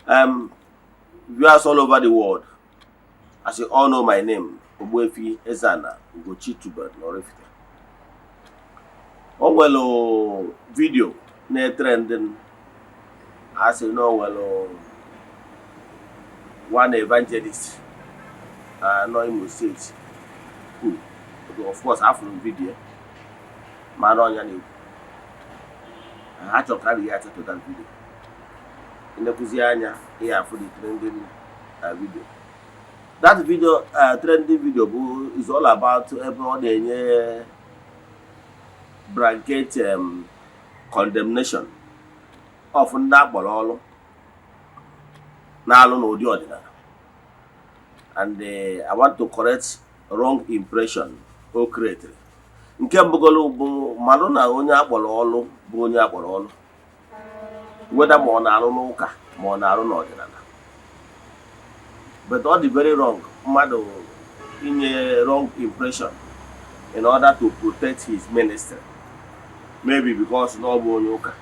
Viewers all over the world, as you all know my name, Ogbuefi Eze-Ana Ugochi Tubelu Oraifite. O video na-trending as you know one evangelist no Imo State who of course after video ma no nya na ha chọrọ react to that video. Inekuzi anya here for the trending video. That video, trending video, is all about everyone blanket condemnation of Ndabololo na Odi Ordinary. And I want to correct wrong impression or create. Nke mbugolo bụ mmadụ na onye akpọrọ bụ onye akpọrọ whether ma ọ na-arụ n'ụka ma ọ na-arụ n'ọdịnala. But all the very wrong, mmadụ inye wrong impression in order to protect his ministry. Maybe because na ọ bụ onye ụka,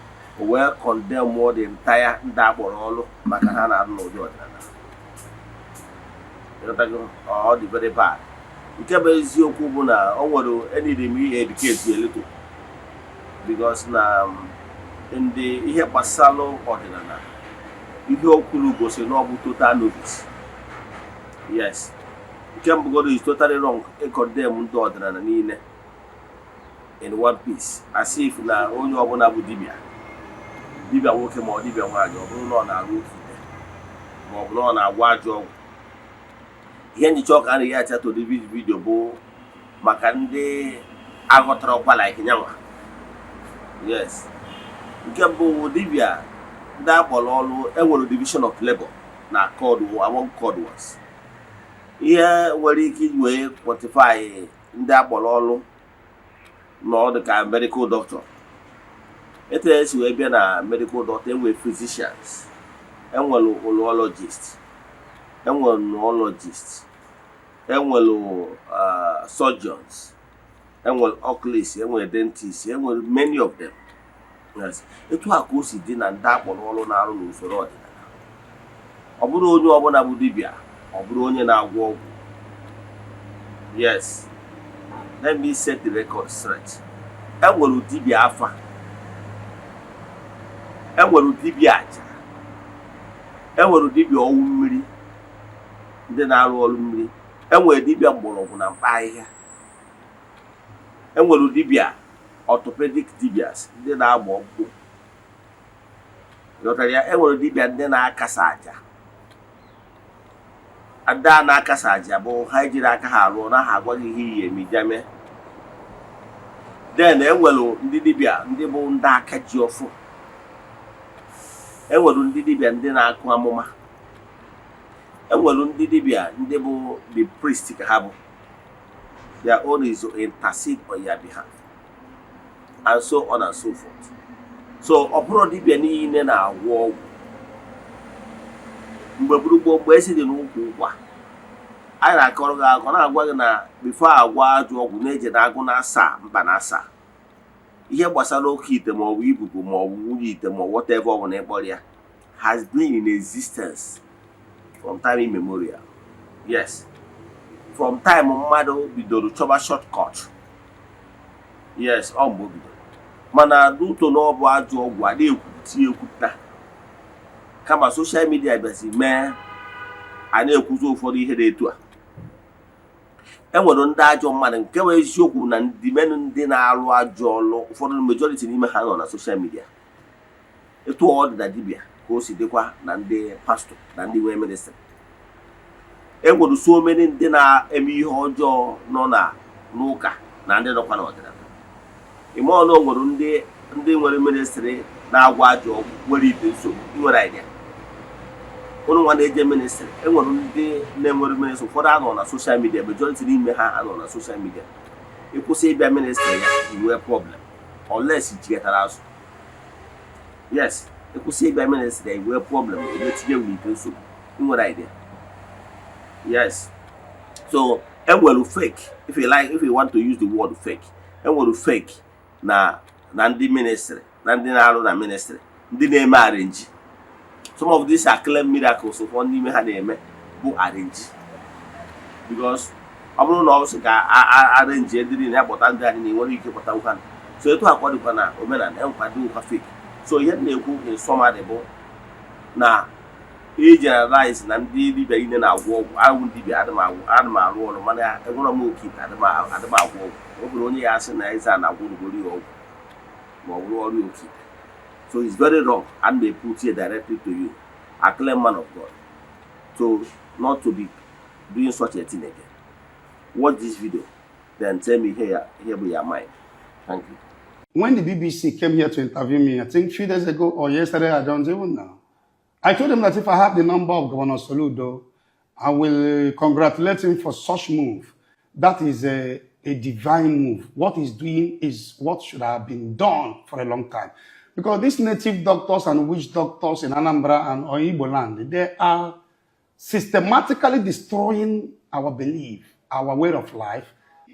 o wee condemn more the entire ndị akpọrọ ọlụ maka ha na-arụ n'ụdị ọdịnala. All the very bad. Nke bụ eziokwu bụ na o nwere eniri m educate a little because na ndị ihe gbasara ọdịnala ihe okwuru gosi na ọ bụ total novice. Yes, nke mbụgodo is totally wrong condemn ndị ọdịnala niile in one piece as if na onye ọbụla bụ dibịa nwoke ma ọ dibịa nwaanyị ọ bụrụ na ọ na-arụ ofufe ma ọ bụ na ọ na-agwa ajọ ọgwụ. Ihe njicha ọka anaghị acha to the video bụ maka ndị aghọtara ọkwa like nyanwa. Yes, nke mbụ dibịa ndị akpọrọ ọlụ enwere division of labor na among code words. Ihe nwere ike wee quantify ndị akpọrọ ọlụ na ọ dị ka medical doctor. Etu esi wee bịa na medical doctor enwere physicians, enwere urologist, enwere neurologist, enwere surgeons, enwere oculists, enwere dentists, enwere many of them. Yes, etu a ka o si dị na ndị akpọrọ ọlụ na-arụ n'usoro ọdịnala. Ọ bụrụ onye ọbụla bụ dibịa, ọ bụrụ onye na-agwọ ọgwụ. Yes, let me set the record straight. Enwere dibịa afa, enwere dibịa aja, enwere dibịa ọwụ mmiri ndị na-arụ ọrụ mmiri, enwere dibịa mgbọrọgwụ na mkpa ahịhịa, enwere dibịa orthopedic dibias ndị na-agba ọgwụ. Enwere dibịa ndị na-akasa aja. Ada na-akasa aja bụ ha jiri aka ha arụ na ha agwaghị ihe ihe emijame. Then enwere ndị dibịa ndị bụ ndị aka ji ọfụ. Enwere ndị dibịa ndị na-akụ amụma. Enwere ndị dibịa ndị bụ the priest ka ha bụ. Their own is to intercede on your behalf. And so on and so forth. So ọ bụrụ dibịa niile na-agwọ ọgwụ. Mgbe gburugburu mgbe esi dị n'ukwu ụkwa anyị na-akọrọ gị akọ na-agwa gị na before agwa ajọ ọgwụ na-eje na agụ na-asa mkpa na-asa ihe gbasara oke ite ma ọ bụ ibubo ma ọ bụ nwunye ite ma whatever ọ bụ na ịkpọrọ ya has been in existence from time immemorial. Yes, from time mmadụ bidoro chọba shortcut. Yes, ọ mgbe bidoro mana n'uto na ọ bụ ajọ ọgwụ a na-ekwupụta ekwupụta kama social media bịazi mee a na-ekwuzi ụfọdụ ihe dị etu a. Enwere ndị ajọ mmadụ nke bụ eziokwu na ndị na-alụ ajọ ọlụ ụfọdụ majority n'ime ha nọ na social media. Etu ọ dị na dibịa ka o si dịkwa na ndị pastọ na ndị nwe ministry. Enwere so many ndị na-eme ihe ọjọọ nọ na n'ụka na ndị nọkwa n'ọdịnala. Ime ọnụ nwere ndị nwere ministry na-agwa ajọ ọgwụ nwere ite nsogbu nwere idea. Ụnụ nwa na-eje ministry enwere ndị na-enwere ministry ụfọdụ anọ na social media, majority n'ime ha anọ na social media. Ịkwụsị ịbịa ministry ya inwe problem unless ichigetara azụ. Yes, ịkwụsị ịbịa ministry ya inwe problem etinye nwere ite nsogbu nwere idea. Yes, so enwere fake, if you want to use the word fake, enwere fake na ndị ministry na ndị na-arụ na ministry ndị na-eme arrange. Some of these are claimed miracles of one name had a who arrange. Because I don't know also arrange in about and in what you keep one. So you have what you can women and help do fake. So yet they go in some other now. Generalize na ndị dibịa ine na-agwọ ọgwụ ahụ dibịa adịm arụ ọrụ mana enwere m okike adịm agwọ ọgwụ ọ bụrụ onye ya asị na Eze-Ana agwụrụgoro ya ọgwụ ma ọ bụrụ ọrụ okike. So it's very wrong and they put here directly to you, a clear man of God, so not to be doing such a thing again. Watch this video, then tell me here be your mind. Thank you. When the BBC came here to interview me, I think 3 days ago or yesterday, I don't even know, I told them that if I have the number of Governor Soludo, I will congratulate him for such move. That is a divine move. What he's doing is what should have been done for a long time. Because these native doctors and witch doctors in Anambra and Igbo land, they are systematically destroying our belief, our way of life.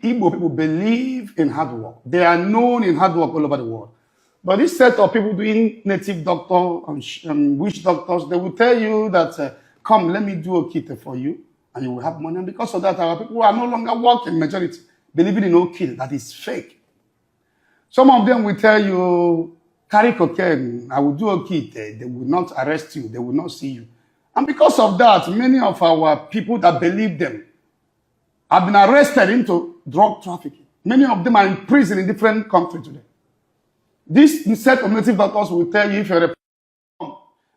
Igbo people believe in hard work. They are known in hard work all over the world. But this set of people doing native doctor and witch doctors, they will tell you that, come, let me do a kit for you, and you will have money. And because of that, our people are no longer working, majority, believing in okay, that is fake. Some of them will tell you, carry cocaine, I will do a kit, they will not arrest you, they will not see you. And because of that, many of our people that believe them have been arrested into drug trafficking. Many of them are in prison in different countries today. This set of native doctors will tell you, if you're a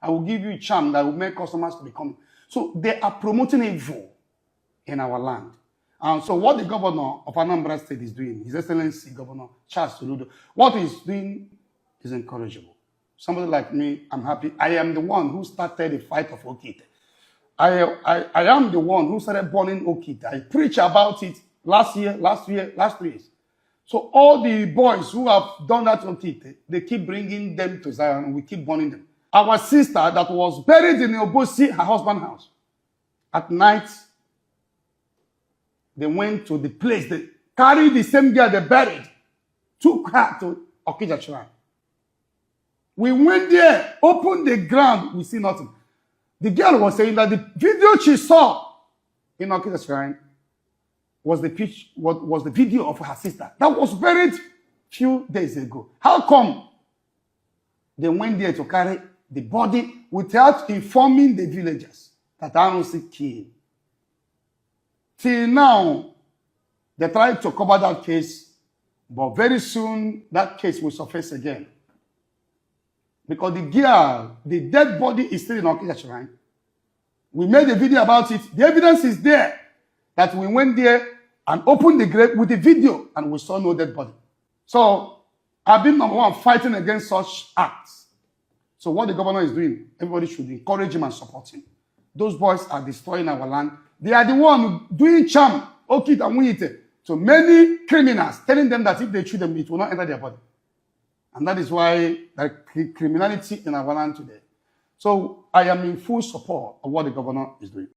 I will give you a charm that will make customers to become. So they are promoting evil in our land. And so what the governor of Anambra State is doing, His Excellency Governor Charles Soludo, what he's doing is encourageable. Somebody like me, I'm happy. I am the one who started the fight of Okite. I am the one who started burning Okite. I preached about it last 3 years. So all the boys who have done that Okite, they keep bringing them to Zion and we keep burning them. Our sister that was buried in Obosi, her husband's house, at night, they went to the place, they carried the same girl they buried, took her to Okija Shrine. We went there, opened the ground, we see nothing. The girl was saying that the video she saw in Okija Shrine was the video of her sister that was buried few days ago. How come they went there to carry the body without informing the villagers that Arusi killed? Till now, they tried to cover that case, but very soon that case will surface again. Because the girl, the dead body is still in Okija Shrine. We made a video about it. The evidence is there that we went there and opened the grave with the video and we saw no dead body. So I've been number one fighting against such acts. So what the governor is doing, everybody should encourage him and support him. Those boys are destroying our land. They are the one doing charm, okit and wite, to many criminals, telling them that if they shoot them, it will not enter their body. And that is why there is criminality in our land today. So I am in full support of what the governor is doing.